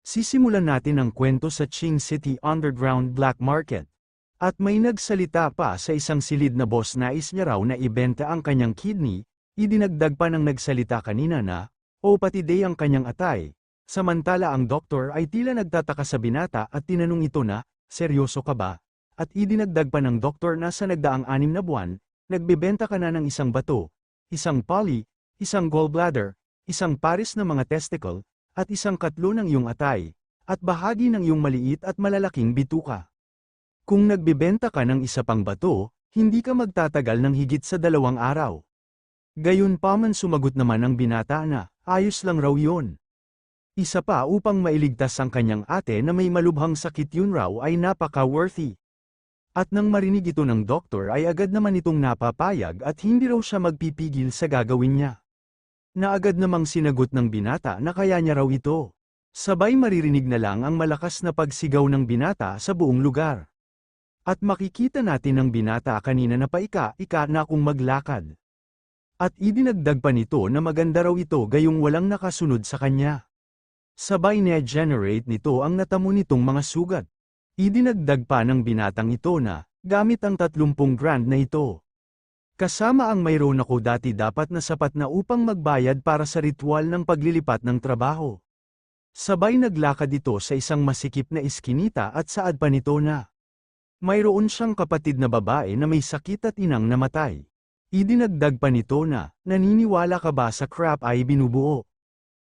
Sisimulan natin ang kwento sa Qing City Underground Black Market. At may nagsalita pa sa isang silid na boss nais niya raw na ibenta ang kanyang kidney, idinagdag pa ng nagsalita kanina na, o pati day ang kanyang atay. Samantala ang doktor ay tila nagtataka sa binata at tinanong ito na, seryoso ka ba? At idinagdag pa ng doktor na sa nagdaang 6 na buwan, nagbebenta ka na ng isang bato, isang poly, isang gallbladder, isang pares ng mga testicle, at isang katlo ng iyong atay, at bahagi ng iyong maliit at malalaking bituka. Kung nagbebenta ka ng isa pang bato, hindi ka magtatagal ng higit sa 2 araw. Gayunpaman sumagot naman ang binata na, ayos lang raw yun. Isa pa upang mailigtas ang kanyang ate na may malubhang sakit yun raw ay napaka-worthy. At nang marinig ito ng doktor ay agad naman itong napapayag at hindi raw siya magpipigil sa gagawin niya. Na agad namang sinagot ng binata na kaya niya raw ito. Sabay maririnig na lang ang malakas na pagsigaw ng binata sa buong lugar. At makikita natin ang binata kanina na paika-ika na kung maglakad. At idinagdag pa nito na maganda raw ito gayong walang nakasunod sa kanya. Sabay na-generate nito ang natamo nitong mga sugat. Idinagdag pa ng binatang ito na, gamit ang 30 grand na ito. Kasama ang mayroon ako dati dapat na sapat na upang magbayad para sa ritual ng paglilipat ng trabaho. Sabay naglakad ito sa isang masikip na iskinita at saad pa nito na. Mayroon siyang kapatid na babae na may sakit at inang namatay. Idinagdag pa nito na, naniniwala ka ba sa crap ay binubuo?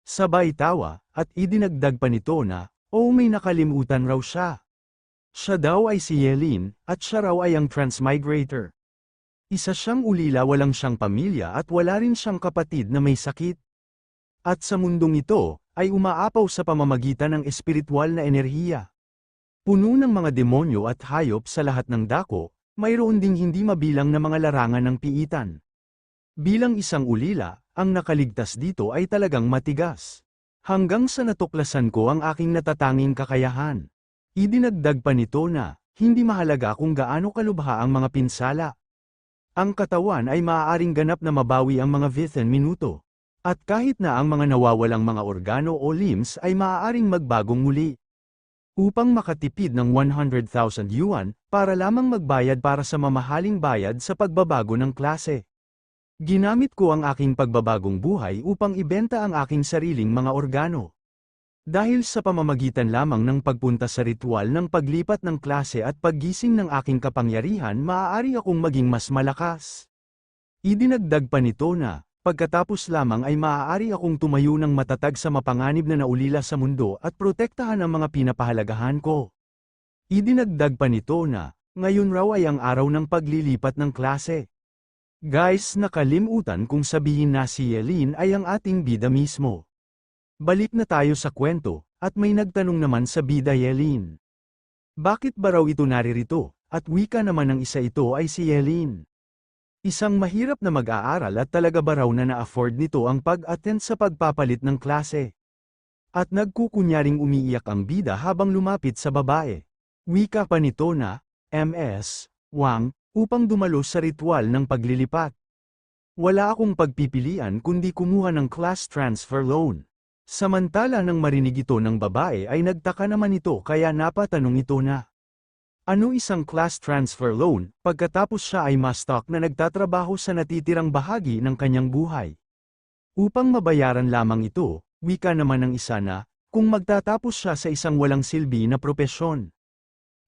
Sabay tawa, at idinagdag pa nito na, may nakalimutan raw siya. Siya daw ay si Yelin, at siya raw ay ang transmigrator. Isa siyang ulila walang siyang pamilya at wala rin siyang kapatid na may sakit. At sa mundong ito, ay umaapaw sa pamamagitan ng espiritual na enerhiya. Puno ng mga demonyo at hayop sa lahat ng dako, mayroon ding hindi mabilang na mga larangan ng piitan. Bilang isang ulila, ang nakaligtas dito ay talagang matigas. Hanggang sa natuklasan ko ang aking natatanging kakayahan. Idinagdag pa nito na, hindi mahalaga kung gaano kalubha ang mga pinsala. Ang katawan ay maaaring ganap na mabawi ang mga 15 minuto. At kahit na ang mga nawawalang mga organo o limbs ay maaaring magbagong muli. Upang makatipid ng 100,000 yuan, para lamang magbayad para sa mamahaling bayad sa pagbabago ng klase. Ginamit ko ang aking pagbabagong buhay upang ibenta ang aking sariling mga organo. Dahil sa pamamagitan lamang ng pagpunta sa ritual ng paglipat ng klase at paggising ng aking kapangyarihan maaari akong maging mas malakas. Idinagdag pa nito na, pagkatapos lamang ay maaari akong tumayo ng matatag sa mapanganib na naulila sa mundo at protektahan ang mga pinapahalagahan ko. Idinagdag pa nito na, ngayon raw ay ang araw ng paglilipat ng klase. Guys, nakalimutan kung sabihin na si Yelin ay ang ating bida mismo. Balik na tayo sa kwento, at may nagtanong naman sa bida Yelin. Bakit ba raw ito naririto, at wika naman ng isa ito ay si Yelin. Isang mahirap na mag-aaral at talaga ba raw na na-afford nito ang pag-attend sa pagpapalit ng klase. At nagkukunyaring umiiyak ang bida habang lumapit sa babae. Wika pa nito na, MS, Wang, upang dumalo sa ritual ng paglilipat. Wala akong pagpipilian kundi kumuha ng class transfer loan. Samantala nang marinig ito ng babae ay nagtaka naman ito kaya napatanong ito na. Ano isang class transfer loan, pagkatapos siya ay ma-stock na nagtatrabaho sa natitirang bahagi ng kanyang buhay. Upang mabayaran lamang ito, wika naman ng isa na, kung magtatapos siya sa isang walang silbi na propesyon.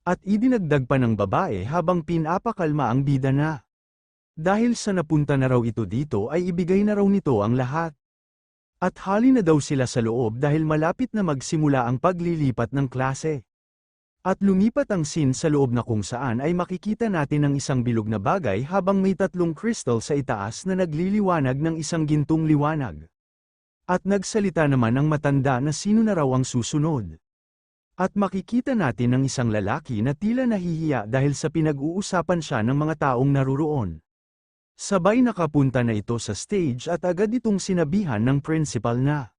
At idinagdag pa ng babae habang pinapakalma ang bida na. Dahil sa napunta na raw ito dito ay ibigay na raw nito ang lahat. At hali na daw sila sa loob dahil malapit na magsimula ang paglilipat ng klase. At lumipat ang scene sa loob na kung saan ay makikita natin ang isang bilog na bagay habang may 3 crystal sa itaas na nagliliwanag ng isang gintong liwanag. At nagsalita naman ang matanda na sino na raw ang susunod. At makikita natin ang isang lalaki na tila nahihiya dahil sa pinag-uusapan siya ng mga taong naruroon. Sabay nakapunta na ito sa stage at agad itong sinabihan ng principal na.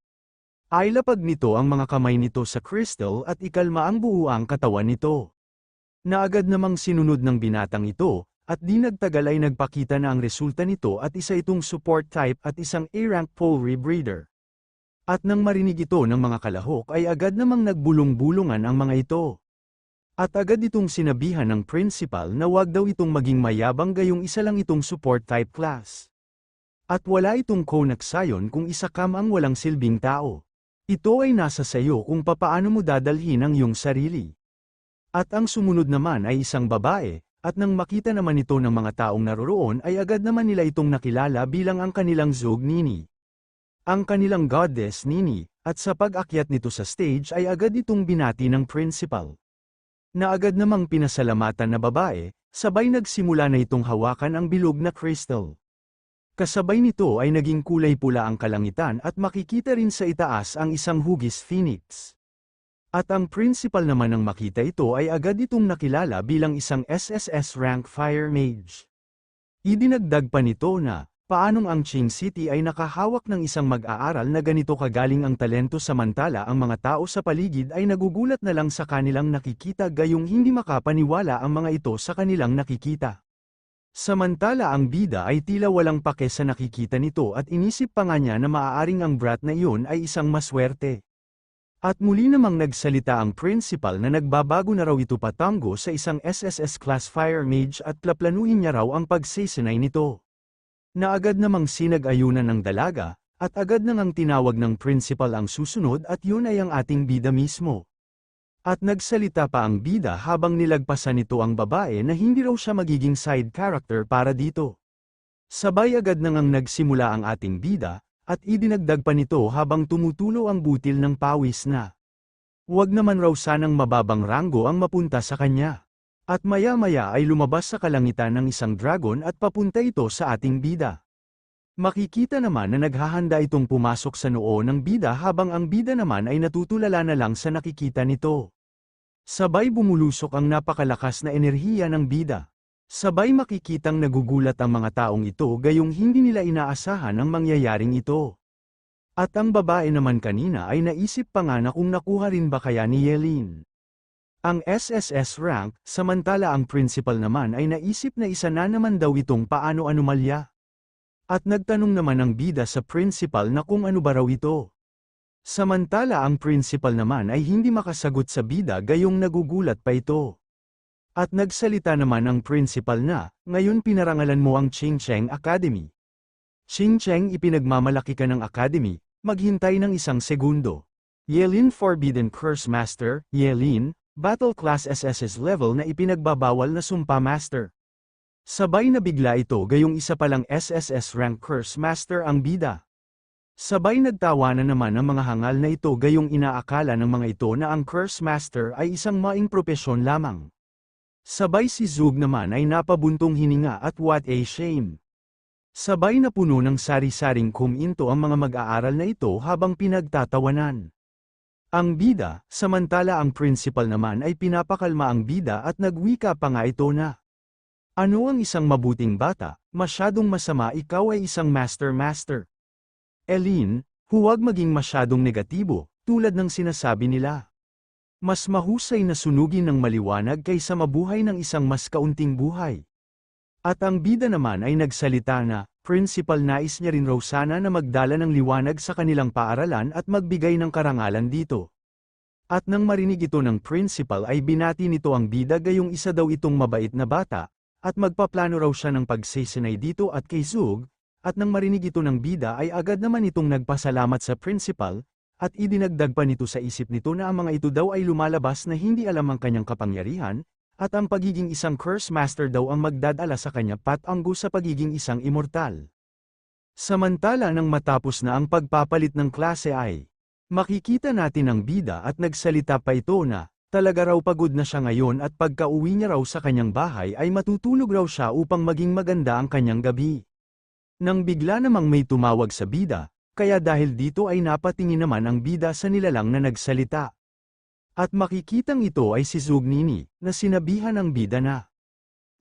Ay lapag nito ang mga kamay nito sa crystal at ikalma ang buuang katawan nito. Na agad namang sinunod ng binatang ito, at di nagtagal ay nagpakita na ang resulta nito at isa itong support type at isang A-rank pole rebreeder. At nang marinig ito ng mga kalahok ay agad namang nagbulong-bulungan ang mga ito. At agad itong sinabihan ng principal na wag daw itong maging mayabang gayong isa lang itong support type class. At wala itong konaksayon kung isa kam ang walang silbing tao. Ito ay nasa sayo kung papaano mo dadalhin ang iyong sarili. At ang sumunod naman ay isang babae, at nang makita naman ito ng mga taong naroroon ay agad naman nila itong nakilala bilang ang kanilang Zog Nini. Ang kanilang goddess Nini, at sa pag-akyat nito sa stage ay agad itong binati ng principal. Na agad namang pinasalamatan na babae, sabay nagsimula na itong hawakan ang bilog na crystal. Kasabay nito ay naging kulay pula ang kalangitan at makikita rin sa itaas ang isang hugis phoenix. At ang principal naman nang makita ito ay agad itong nakilala bilang isang SSS rank fire mage. Idinagdag pa nito na, paanong ang Qing City ay nakahawak ng isang mag-aaral na ganito kagaling ang talento samantala ang mga tao sa paligid ay nagugulat na lang sa kanilang nakikita gayong hindi makapaniwala ang mga ito sa kanilang nakikita. Samantala ang bida ay tila walang pake sa nakikita nito at inisip pa nga niya na maaaring ang brat na iyon ay isang maswerte. At muli namang nagsalita ang principal na nagbabago na raw ito patango sa isang SSS class fire mage at plaplanuhin niya raw ang pagsesenay nito. Na agad namang sinag-ayunan ng dalaga, at agad nang tinawag ng principal ang susunod at yun ay ang ating bida mismo. At nagsalita pa ang bida habang nilagpasan nito ang babae na hindi raw siya magiging side character para dito. Sabay agad nang nagsimula ang ating bida, at idinagdag pa nito habang tumutulo ang butil ng pawis na. Huwag naman raw sanang mababang ranggo ang mapunta sa kanya. At maya-maya ay lumabas sa kalangitan ng isang dragon at papunta ito sa ating bida. Makikita naman na naghahanda itong pumasok sa noo ng bida habang ang bida naman ay natutulala na lang sa nakikita nito. Sabay bumulusok ang napakalakas na enerhiya ng bida. Sabay makikitang nagugulat ang mga taong ito gayong hindi nila inaasahan ang mangyayaring ito. At ang babae naman kanina ay naisip pa nga na kung nakuha rin ba kaya ni Yelin ang SSS rank, samantala ang principal naman ay naisip na isa na naman daw itong paano anomalya. At nagtanong naman ang bida sa principal na kung ano ba raw ito. Samantala ang principal naman ay hindi makasagot sa bida gayong nagugulat pa ito. At nagsalita naman ang principal na, ngayon pinarangalan mo ang Qingcheng Academy. Qingcheng ipinagmamalaki ka ng academy, maghintay ng isang segundo. Yelin Forbidden Curse Master, Yelin, Battle Class SSS level na ipinagbabawal na sumpa master. Sabay na bigla ito gayong isa palang SSS rank Curse Master ang bida. Sabay nagtawanan naman ang mga hangal na ito gayong inaakala ng mga ito na ang Curse Master ay isang maing propesyon lamang. Sabay si Zug naman ay napabuntong hininga at what a shame. Sabay na puno ng sari-saring kuminto ang mga mag-aaral na ito habang pinagtatawanan. Ang bida, samantala ang principal naman ay pinapakalma ang bida at nagwika pa nga ito na. Ano ang isang mabuting bata, masyadong masama ikaw ay isang master. Elin, huwag maging masyadong negatibo, tulad ng sinasabi nila. Mas mahusay na sunugin ng maliwanag kaysa mabuhay ng isang mas kaunting buhay. At ang bida naman ay nagsalita na, principal nais niya rin raw sana na magdala ng liwanag sa kanilang paaralan at magbigay ng karangalan dito. At nang marinig ito ng principal ay binati nito ang bida gayong isa daw itong mabait na bata, at magpaplano raw siya ng pagsesenay dito at kay Zug, at nang marinig ito ng bida ay agad naman itong nagpasalamat sa principal, at idinagdag pa nito sa isip nito na ang mga ito daw ay lumalabas na hindi alam ang kanyang kapangyarihan, at ang pagiging isang curse master daw ang magdadala sa kanya patanggo sa pagiging isang immortal. Samantala nang matapos na ang pagpapalit ng klase ay, makikita natin ang bida at nagsalita pa ito na, talaga raw pagod na siya ngayon at pagka-uwi niya raw sa kanyang bahay ay matutulog raw siya upang maging maganda ang kanyang gabi. Nang bigla namang may tumawag sa bida, kaya dahil dito ay napatingin naman ang bida sa nilalang na nagsalita. At makikitang ito ay si Zug Nini, na sinabihan ng bida na,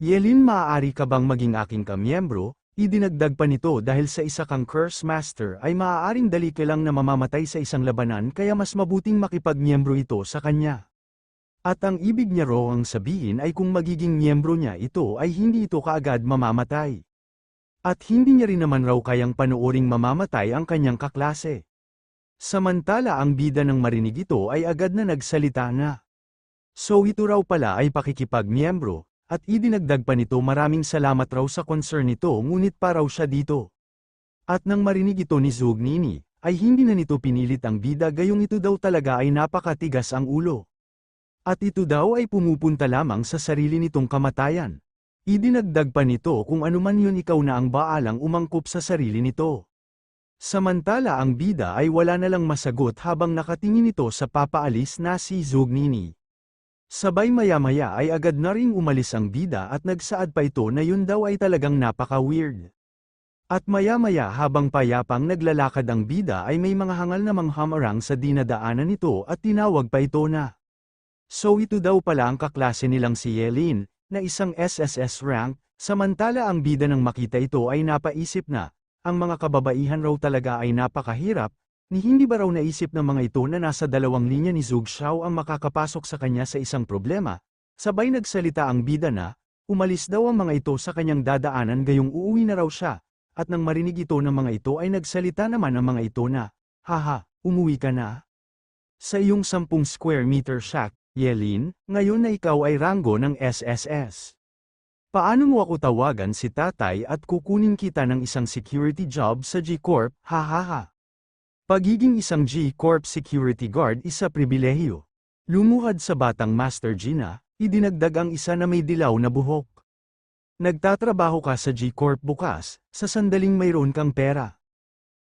Yelin, maaari ka bang maging aking kamiyembro? Idinagdag pa nito dahil sa isa kang curse master ay maaaring dali ka lang na mamamatay sa isang labanan kaya mas mabuting makipagmiyembro ito sa kanya. At ang ibig niya raw ang sabihin ay kung magiging miyembro niya ito ay hindi ito kaagad mamamatay. At hindi niya rin naman raw kayang panooring mamamatay ang kanyang kaklase. Samantala ang bida ng marinig ito ay agad na nagsalita na. So ito raw pala ay pakikipag-miyembro, at idinagdag pa nito maraming salamat raw sa concern nito ngunit pa raw siya dito. At nang marinig ito ni Zugnini, ay hindi na nito pinilit ang bida gayong ito daw talaga ay napakatigas ang ulo. At ito daw ay pumupunta lamang sa sarili nitong kamatayan. Idinagdag pa nito kung anuman yun ikaw na ang baalang umangkop sa sarili nito. Samantala ang bida ay wala na lang masagot habang nakatingin ito sa papaalis na si Zugnini. Sabay maya-maya ay agad na ring umalis ang bida at nagsaad pa ito na yun daw ay talagang napaka-weird. At maya-maya habang payapang naglalakad ang bida ay may mga hangal na manghamarang sa dinadaanan nito at tinawag pa ito na. So ito daw pala ang kaklase nilang si Yelin, na isang SSS rank, samantala ang bida nang makita ito ay napaisip na, ang mga kababaihan raw talaga ay napakahirap, ni hindi ba raw naisip ng mga ito na nasa dalawang linya ni Zhou Xiao ang makakapasok sa kanya sa isang problema, sabay nagsalita ang bida na, umalis daw ang mga ito sa kanyang dadaanan gayong uuwi na raw siya, at nang marinig ito ng mga ito ay nagsalita naman ang mga ito na, haha, umuwi ka na? Sa iyong 10 square meter shack, Yelin, ngayon na ikaw ay ranggo ng SSS. Paano mo ako tawagan si tatay at kukunin kita ng isang security job sa G-Corp, hahaha. Pagiging isang G-Corp security guard isa pribilehiyo. Lumuhad sa batang Master Gina, idinagdag ang isa na may dilaw na buhok. Nagtatrabaho ka sa G-Corp bukas, sa sandaling mayroon kang pera.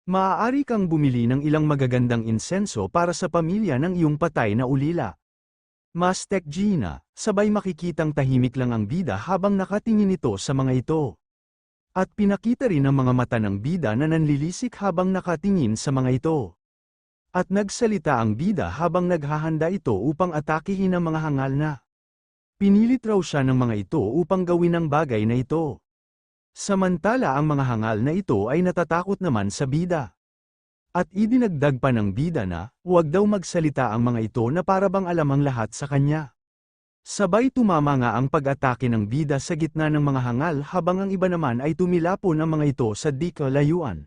Maaari kang bumili ng ilang magagandang insenso para sa pamilya ng iyong patay na ulila. Mastek Gina, sabay makikitang tahimik lang ang bida habang nakatingin ito sa mga ito. At pinakita rin ang mga mata ng bida na nanlilisik habang nakatingin sa mga ito. At nagsalita ang bida habang naghahanda ito upang atakihin ang mga hangal na. Pinilit raw siya ng mga ito upang gawin ang bagay na ito. Samantala ang mga hangal na ito ay natatakot naman sa bida. At idinagdag pa ng bida na, huwag daw magsalita ang mga ito na para bang alam ang lahat sa kanya. Sabay tumama nga ang pag-atake ng bida sa gitna ng mga hangal habang ang iba naman ay tumilapon ang mga ito sa di kalayuan.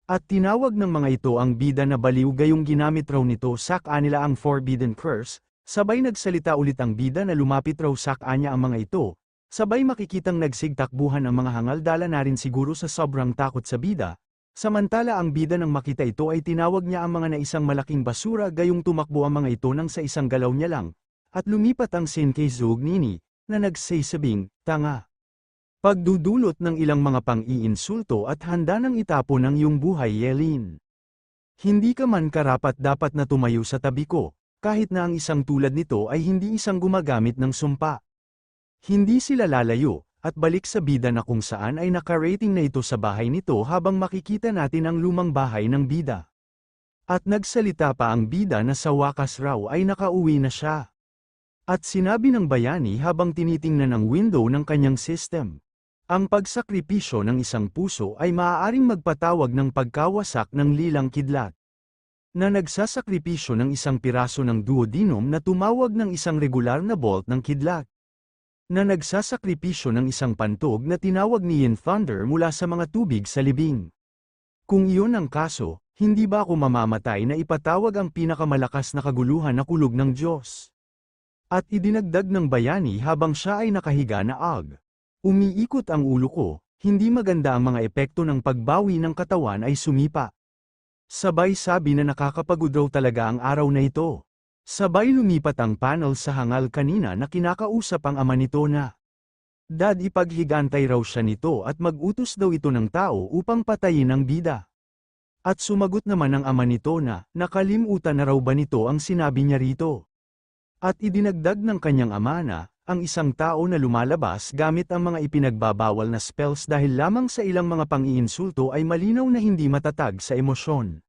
At tinawag ng mga ito ang bida na baliw gayong ginamit raw nito sa kanila ang forbidden curse, sabay nagsalita ulit ang bida na lumapit raw sa kanya ang mga ito, sabay makikitang nagsigtakbuhan ang mga hangal dala na rin siguro sa sobrang takot sa bida. Samantala ang bida nang makita ito ay tinawag niya ang mga na isang malaking basura gayong tumakbo ang mga ito nang sa isang galaw niya lang, at lumipat ang scene kay Zugnini, na nagsasabing, tanga. Pagdudulot ng ilang mga pang-iinsulto at handa nang itapon ang iyong buhay Yelin. Hindi ka man karapat dapat na tumayo sa tabi ko, kahit na ang isang tulad nito ay hindi isang gumagamit ng sumpa. Hindi sila lalayo. At balik sa bida na kung saan ay naka-rating na ito sa bahay nito habang makikita natin ang lumang bahay ng bida. At nagsalita pa ang bida na sa wakas raw ay nakauwi na siya. At sinabi ng bayani habang tinitingnan ang window ng kanyang system. Ang pagsakripisyo ng isang puso ay maaaring magpatawag ng pagkawasak ng lilang kidlat. Na nagsasakripisyo ng isang piraso ng duodenum na tumawag ng isang regular na bolt ng kidlat. Na nagsasakripisyo ng isang pantog na tinawag ni Yin Thunder mula sa mga tubig sa libing. Kung iyon ang kaso, hindi ba ako mamamatay na ipatawag ang pinakamalakas na kaguluhan na kulog ng Diyos? At idinagdag ng bayani habang siya ay nakahiga na ag. Umiikot ang ulo ko, hindi maganda ang mga epekto ng pagbawi ng katawan ay sumipa. Sabay sabi na nakakapagod raw talaga ang araw na ito. Sabay lumipat ang panel sa hangal kanina na kinakausap ang ama nito na. Dad ipaghigantay raw siya nito at mag-utos daw ito ng tao upang patayin ang bida. At sumagot naman ang ama nito na, nakalimutan na raw ba nito ang sinabi niya rito. At idinagdag ng kanyang ama na, ang isang tao na lumalabas gamit ang mga ipinagbabawal na spells dahil lamang sa ilang mga pang-iinsulto ay malinaw na hindi matatag sa emosyon.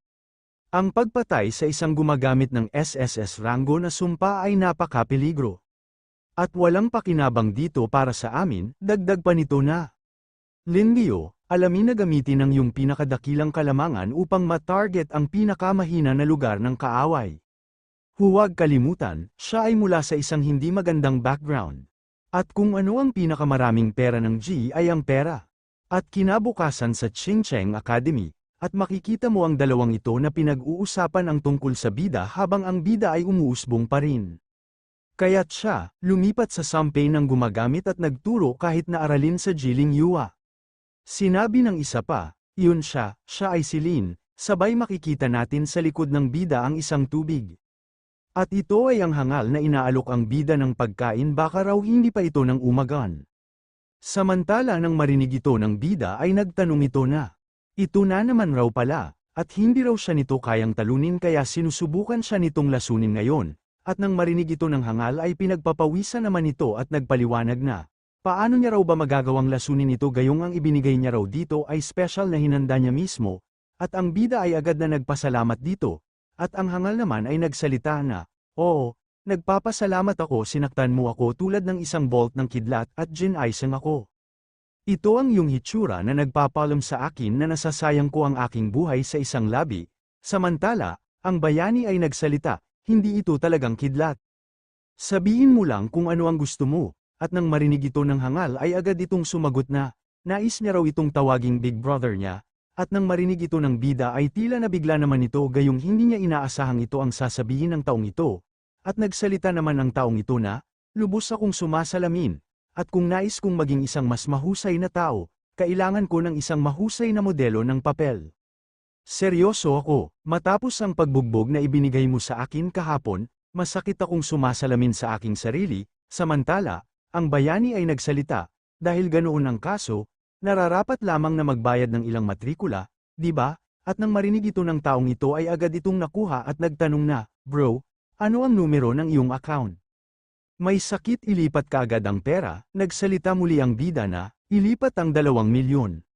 Ang pagpatay sa isang gumagamit ng SSS rango na sumpa ay napakapeligro. At walang pakinabang dito para sa amin, dagdag pa nito na. Lindio, alamin na gamitin ang iyong pinakadakilang kalamangan upang ma-target ang pinakamahina na lugar ng kaaway. Huwag kalimutan, siya ay mula sa isang hindi magandang background. At kung ano ang pinakamaraming pera ng G ay ang pera. At kinabukasan sa Ching Cheng Academy, At makikita mo ang dalawang ito na pinag-uusapan ang tungkol sa bida habang ang bida ay umuusbong pa rin. Kaya't siya, lumipat sa Sampay nang gumagamit at nagturo kahit na aralin sa Jiling Yua. Sinabi ng isa pa, iyon siya ay si Lin, sabay makikita natin sa likod ng bida ang isang tubig. At ito ay ang hangal na inaalok ang bida ng pagkain baka raw hindi pa ito nang umagan. Samantala nang marinig ito ng bida ay nagtanong ito na. Ito na naman raw pala, at hindi raw siya nito kayang talunin kaya sinusubukan siya nitong lasunin ngayon. At nang marinig ito ng hangal ay pinagpapawisan naman ito at nagpaliwanag na. Paano niya raw ba magagawang lasunin ito gayong ang ibinigay niya raw dito ay special na hinanda niya mismo, at ang bida ay agad na nagpasalamat dito, at ang hangal naman ay nagsalita na, oo, nagpapasalamat ako sinaktan mo ako tulad ng isang bolt ng kidlat at gin-icing ako. Ito ang iyong hitsura na nagpapalam sa akin na nasasayang ko ang aking buhay sa isang labi, samantala, ang bayani ay nagsalita. Hindi ito talagang kidlat. Sabihin mo lang kung ano ang gusto mo, at nang marinig ito ng hangal ay agad itong sumagot na, nais niya raw itong tawaging big brother niya, at nang marinig ito ng bida ay tila nabigla naman ito gayong hindi niya inaasahang ito ang sasabihin ng taong ito, at nagsalita naman ang taong ito na, lubos akong sumasalamin, at kung nais kong maging isang mas mahusay na tao, kailangan ko ng isang mahusay na modelo ng papel. Seryoso ako, matapos ang pagbugbog na ibinigay mo sa akin kahapon, masakit akong sumasalamin sa aking sarili, samantala, ang bayani ay nagsalita, dahil ganoon ang kaso, nararapat lamang na magbayad ng ilang matrikula, di ba? At nang marinig ito ng taong ito ay agad itong nakuha at nagtanong na, bro, ano ang numero ng iyong account? May sakit ilipat kaagad ang pera, nagsalita muli ang bida na, ilipat ang 2 milyon.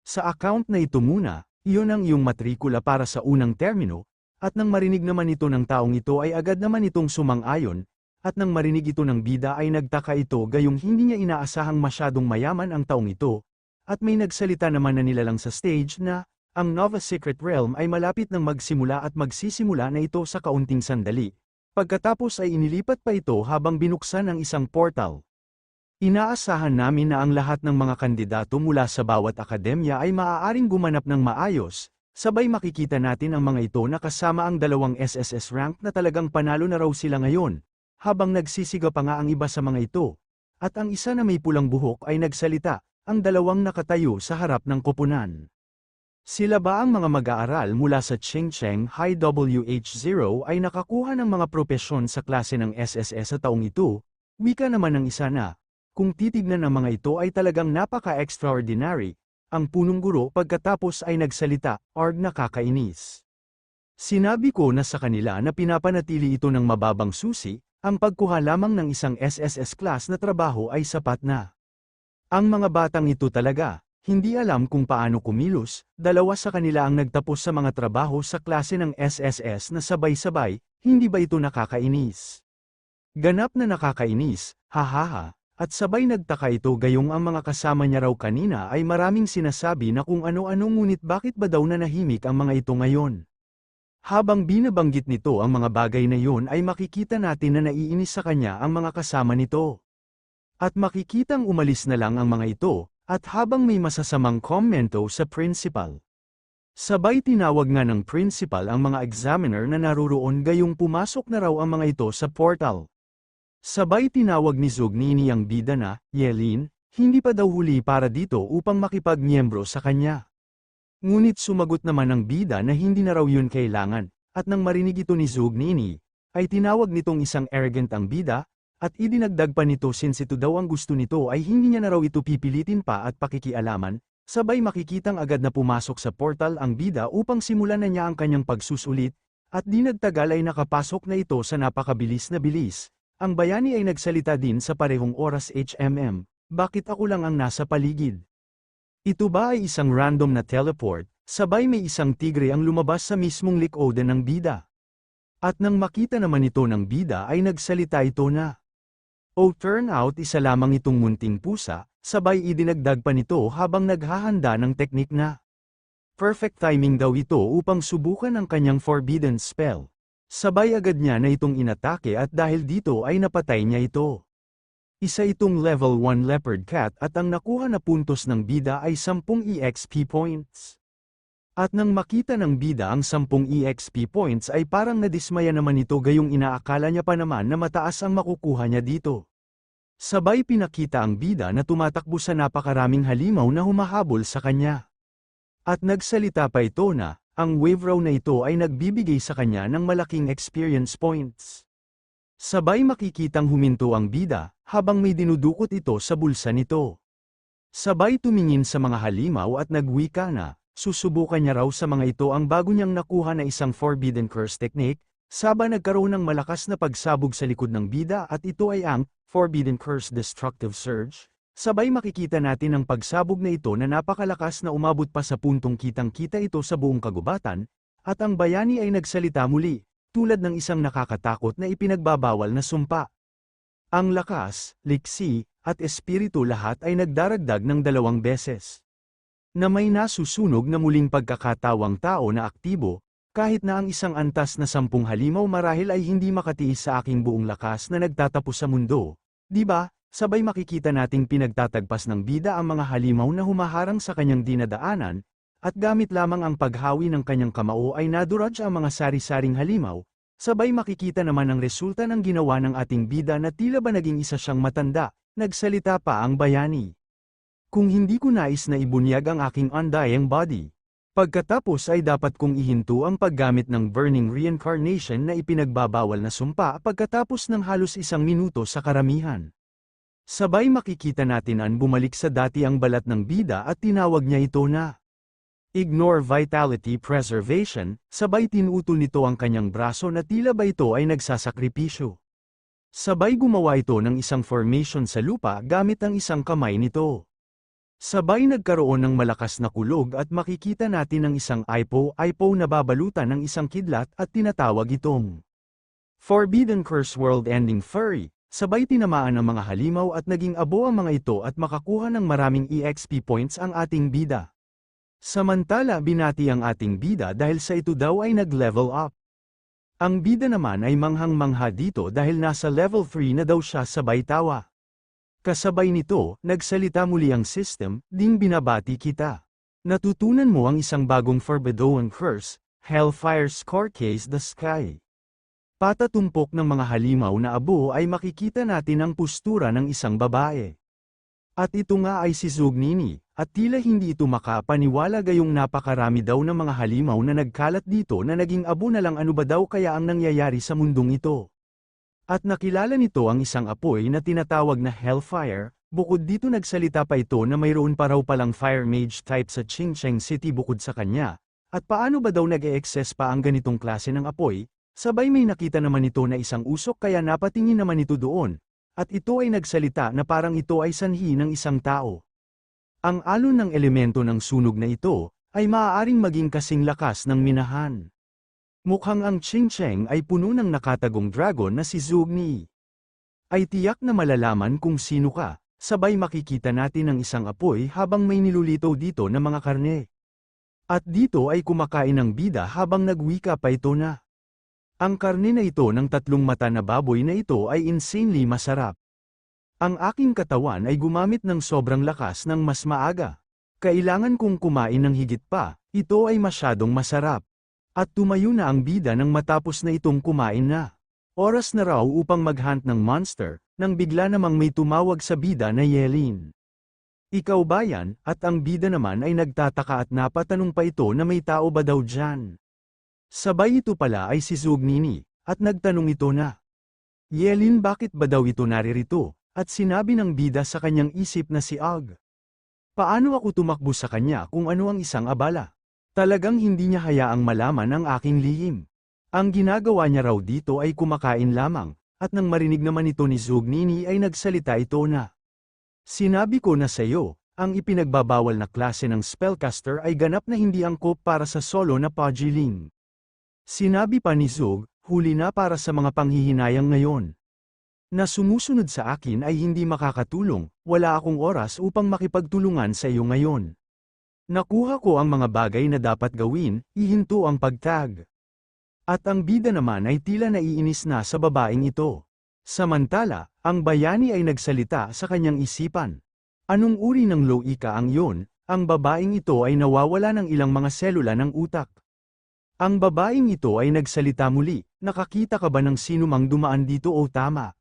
Sa account na ito muna. Iyon ang iyong matrikula para sa unang termino, at nang marinig naman ito ng taong ito ay agad naman itong sumang-ayon, at nang marinig ito ng bida ay nagtaka ito gayong hindi niya inaasahang masyadong mayaman ang taong ito, at may nagsalita naman na nilalang sa stage na, ang Nova Secret Realm ay malapit nang magsimula at magsisimula na ito sa kaunting sandali, pagkatapos ay inilipat pa ito habang binuksan ang isang portal. Inaasahan namin na ang lahat ng mga kandidato mula sa bawat akademya ay maaaring gumanap ng maayos, sabay makikita natin ang mga ito na kasama ang 2 SSS rank na talagang panalo na raw sila ngayon, habang nagsisiga pa nga ang iba sa mga ito. At ang isa na may pulang buhok ay nagsalita, ang 2 nakatayo sa harap ng koponan. Sila ba ang mga mag-aaral mula sa Chengcheng High WH0 ay nakakuha ng mga propesyon sa klase ng SSS sa taong ito? Wika naman ng isa na. Kung titignan ang mga ito ay talagang napaka-extraordinary, ang punong guro pagkatapos ay nagsalita, arg nakakainis. Sinabi ko na sa kanila na pinapanatili ito ng mababang susi, ang pagkuha lamang ng isang SSS class na trabaho ay sapat na. Ang mga batang ito talaga, hindi alam kung paano kumilos, 2 sa kanila ang nagtapos sa mga trabaho sa klase ng SSS na sabay-sabay, hindi ba ito nakakainis? Ganap na nakakainis, hahaha. At sabay nagtaka ito gayong ang mga kasama niya raw kanina ay maraming sinasabi na kung ano-ano ngunit bakit ba daw nanahimik ang mga ito ngayon. Habang binabanggit nito ang mga bagay na iyon ay makikita natin na naiinis sa kanya ang mga kasama nito. At makikitang umalis na lang ang mga ito, at habang may masasamang komento sa principal. Sabay tinawag nga ng principal ang mga examiner na naruroon gayong pumasok na raw ang mga ito sa portal. Sabay tinawag ni Zugnini ang bida na, Yelin, hindi pa daw huli para dito upang makipag-miyembro sa kanya. Ngunit sumagot naman ang bida na hindi na raw yun kailangan, at nang marinig ito ni Zugnini, ay tinawag nitong isang arrogant ang bida, at idinagdag pa nito since ito daw ang gusto nito ay hindi niya na raw ito pipilitin pa at pakikialaman, sabay makikitang agad na pumasok sa portal ang bida upang simulan na niya ang kanyang pagsusulit, at di nagtagal ay nakapasok na ito sa napakabilis na bilis. Ang bayani ay nagsalita din sa parehong oras bakit ako lang ang nasa paligid? Ito ba ay isang random na teleport, sabay may isang tigre ang lumabas sa mismong likodan ng bida. At nang makita naman ito ng bida ay nagsalita ito na. Oh, turn out isa lamang itong munting pusa, sabay idinagdag pa nito habang naghahanda ng teknik na. Perfect timing daw ito upang subukan ang kanyang forbidden spell. Sabay agad niya na itong inatake at dahil dito ay napatay niya ito. Isa itong level 1 leopard cat at ang nakuha na puntos ng bida ay 10 EXP points. At nang makita ng bida ang 10 EXP points ay parang nadismaya naman ito gayong inaakala niya pa naman na mataas ang makukuha niya dito. Sabay pinakita ang bida na tumatakbo sa napakaraming halimaw na humahabol sa kanya. At nagsalita pa ito na, ang wave raw na ito ay nagbibigay sa kanya ng malaking experience points. Sabay makikitang huminto ang bida, habang may dinudukot ito sa bulsa nito. Sabay tumingin sa mga halimaw at nagwika na, susubukan niya raw sa mga ito ang bago niyang nakuha na isang Forbidden Curse technique, saba nagkaroon ng malakas na pagsabog sa likod ng bida at ito ay ang Forbidden Curse Destructive Surge. Sabay makikita natin ang pagsabog na ito na napakalakas na umabot pa sa puntong kitang-kita ito sa buong kagubatan, at ang bayani ay nagsalita muli, tulad ng isang nakakatakot na ipinagbabawal na sumpa. Ang lakas, liksi, at espiritu lahat ay nagdaragdag ng 2 beses. Na may nasusunog na muling pagkakatawang tao na aktibo, kahit na ang isang antas na 10 halimaw marahil ay hindi makatiis sa aking buong lakas na nagtatapos sa mundo. Diba, sabay makikita nating pinagtatagpas ng bida ang mga halimaw na humaharang sa kanyang dinadaanan, at gamit lamang ang paghawi ng kanyang kamao ay naduraj ang mga sari-saring halimaw. Sabay makikita naman ang resulta ng ginawa ng ating bida na tila ba naging isa siyang matanda, nagsalita pa ang bayani. Kung hindi ko nais na ibunyag ang aking undying body, pagkatapos ay dapat kong ihinto ang paggamit ng Burning Reincarnation na ipinagbabawal na sumpa pagkatapos ng halos 1 minuto sa karamihan. Sabay makikita natin ang bumalik sa dati ang balat ng bida at tinawag niya ito na Ignore Vitality Preservation, sabay tinutol nito ang kanyang braso na tila ba ito ay nagsasakripisyo. Sabay gumawa ito ng isang formation sa lupa gamit ang isang kamay nito. Sabay nagkaroon ng malakas na kulog at makikita natin ang isang ipo na babalutan ng isang kidlat at tinatawag itong Forbidden Curse World-Ending Furry. Sabay tinamaan ang mga halimaw at naging abo ang mga ito at makakuha ng maraming EXP points ang ating bida. Samantala binati ang ating bida dahil sa ito daw ay nag-level up. Ang bida naman ay manghang-mangha dito dahil nasa level 3 na daw siya sabay tawa. Kasabay nito, nagsalita muli ang system, ding binabati kita. Natutunan mo ang isang bagong Forbidden Curse, Hellfire Scourge the Sky. Patatumpok ng mga halimaw na abo ay makikita natin ang postura ng isang babae. At ito nga ay si Zugnini, at tila hindi ito makapaniwala gayong napakarami daw ng mga halimaw na nagkalat dito na naging abo na lang ano ba daw kaya ang nangyayari sa mundong ito. At nakilala nito ang isang apoy na tinatawag na Hellfire, bukod dito nagsalita pa ito na mayroon pa raw palang Fire Mage type sa Qingcheng City bukod sa kanya, at paano ba daw nag-e-excess pa ang ganitong klase ng apoy, sabay may nakita naman ito na isang usok kaya napatingin naman ito doon. At ito ay nagsalita na parang ito ay sanhi ng isang tao. Ang alon ng elemento ng sunog na ito, ay maaaring maging kasing lakas ng minahan. Mukhang ang Qingcheng ay puno ng nakatagong dragon na si Zugni. Ay tiyak na malalaman kung sino ka, sabay makikita natin ang isang apoy habang may nilulitaw dito na mga karne. At dito ay kumakain ng bida habang nagwika pa ito na. Ang karne na ito ng 3 mata na baboy na ito ay insanely masarap. Ang aking katawan ay gumamit ng sobrang lakas ng mas maaga. Kailangan kong kumain ng higit pa, ito ay masyadong masarap. At tumayo na ang bida nang matapos na itong kumain na. Oras na raw upang mag-hunt ng monster, nang bigla namang may tumawag sa bida na Yelin. Ikaw ba yan? At ang bida naman ay nagtataka at napatanong pa ito na may tao ba daw dyan. Sabay ito pala ay si Zugnini, at nagtanong ito na, Yelin bakit ba daw ito naririto, at sinabi ng bida sa kanyang isip na si Ag. Paano ako tumakbo sa kanya kung ano ang isang abala? Talagang hindi niya hayaang malaman ang aking lihim. Ang ginagawa niya raw dito ay kumakain lamang, at nang marinig naman ito ni Zugnini ay nagsalita ito na, Sinabi ko na sa iyo, ang ipinagbabawal na klase ng spellcaster ay ganap na hindi angkop para sa solo na pagiling. Sinabi pa ni Zug, huli na para sa mga panghihinayang ngayon. Na sumusunod sa akin ay hindi makakatulong, wala akong oras upang makipagtulungan sa iyo ngayon. Nakuha ko ang mga bagay na dapat gawin, ihinto ang pagtag. At ang bida naman ay tila naiinis na sa babaeng ito. Samantala, ang bayani ay nagsalita sa kanyang isipan. Anong uri ng loika ang iyon, ang babaeng ito ay nawawala ng ilang mga selula ng utak. Ang babaeng ito ay nagsalita muli, nakakita ka ba ng sinumang dumaan dito o tama?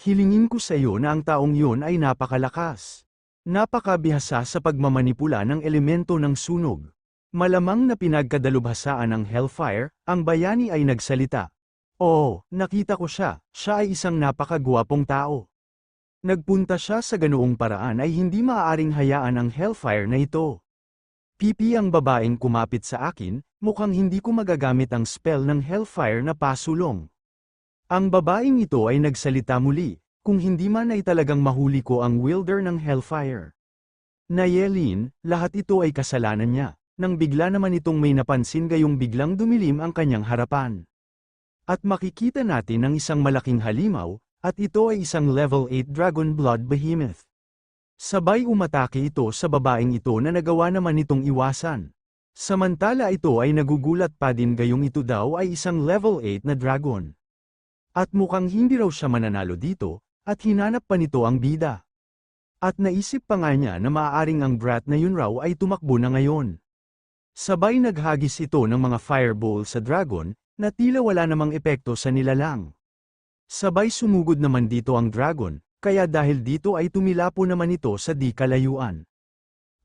Hilingin ko sa iyo na ang taong yun ay napakalakas. Napakabihasa sa pagmamanipula ng elemento ng sunog. Malamang na pinagkadalubhasaan ng Hellfire, ang bayani ay nagsalita. Oo, nakita ko siya, siya ay isang napakagwapong tao. Nagpunta siya sa ganoong paraan ay hindi maaaring hayaan ang Hellfire na ito. Pipi ang babaeng kumapit sa akin, mukhang hindi ko magagamit ang spell ng Hellfire na pasulong. Ang babaeng ito ay nagsalita muli, kung hindi man ay talagang mahuli ko ang wielder ng Hellfire. Nayelin, lahat ito ay kasalanan niya, nang bigla naman itong may napansin gayong biglang dumilim ang kanyang harapan. At makikita natin ang isang malaking halimaw, at ito ay isang level 8 Dragon Blood Behemoth. Sabay umatake ito sa babaeng ito na nagawa naman itong iwasan. Samantala ito ay nagugulat pa din gayong ito daw ay isang level 8 na dragon. At mukhang hindi raw siya mananalo dito, at hinanap pa nito ang bida. At naisip pa nga niya na maaaring ang brat na yun raw ay tumakbo na ngayon. Sabay naghagis ito ng mga fireball sa dragon, na tila wala namang epekto sa nilalang. Sabay sumugod naman dito ang dragon, kaya dahil dito ay tumilapo naman ito sa di kalayuan.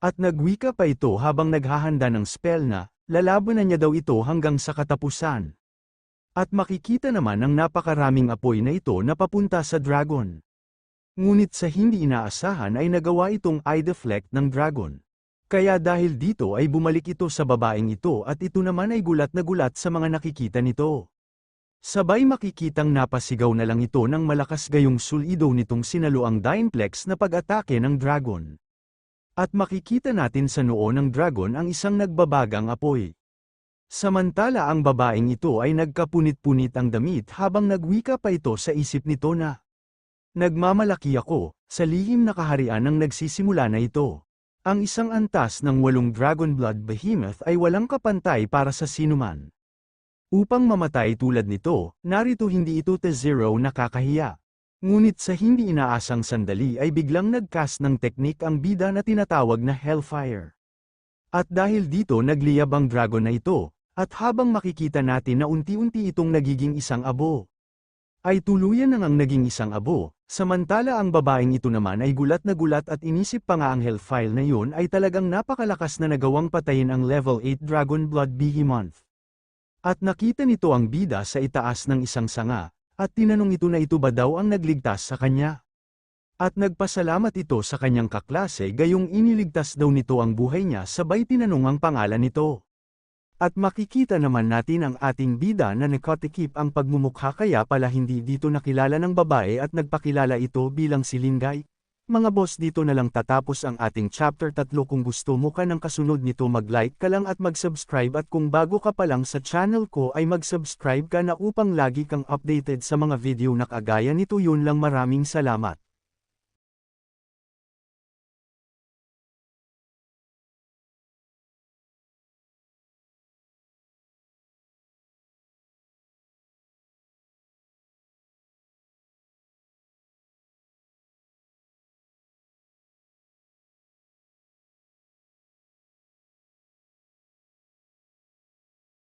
At nagwika pa ito habang naghahanda ng spell na, lalaban na niya daw ito hanggang sa katapusan. At makikita naman ang napakaraming apoy na ito na papunta sa dragon. Ngunit sa hindi inaasahan ay nagawa itong eye deflect ng dragon. Kaya dahil dito ay bumalik ito sa babaeng ito at ito naman ay gulat na gulat sa mga nakikita nito. Sabay makikitang napasigaw na lang ito ng malakas gayong sulido nitong sinalo ang Dineplex na pag-atake ng dragon. At makikita natin sa noo ng dragon ang isang nagbabagang apoy. Samantala ang babaeng ito ay nagkapunit-punit ang damit habang nagwika pa ito sa isip nito na, nagmamalaki ako, sa lihim na kaharian ang nagsisimula na ito. Ang isang antas ng 8 Dragon Blood Behemoth ay walang kapantay para sa sinuman. Upang mamatay tulad nito, narito hindi ito T0 nakakahiya. Ngunit sa hindi inaasang sandali ay biglang nagcast ng teknik ang bida na tinatawag na Hellfire. At dahil dito nagliyab ang dragon na ito, at habang makikita natin na unti-unti itong nagiging isang abo, ay tuluyan nang ang naging isang abo, samantala ang babaeng ito naman ay gulat na gulat at inisip pa nga ang Hellfire na yun ay talagang napakalakas na nagawang patayin ang level 8 Dragon Blood Behemoth. At nakita nito ang bida sa itaas ng isang sanga, at tinanong ito na ito ba daw ang nagligtas sa kanya. At nagpasalamat ito sa kanyang kaklase gayong iniligtas daw nito ang buhay niya sabay tinanong ang pangalan nito. At makikita naman natin ang ating bida na nakatikip ang pagmumukha kaya pala hindi dito nakilala ng babae at nagpakilala ito bilang si Lingay. Mga boss, dito na lang tatapos ang ating chapter 3. Kung gusto mo ka ng kasunod nito mag-like ka lang at mag-subscribe at kung bago ka pa lang sa channel ko ay mag-subscribe ka na upang lagi kang updated sa mga video na kagaya nito. Yun lang, maraming salamat.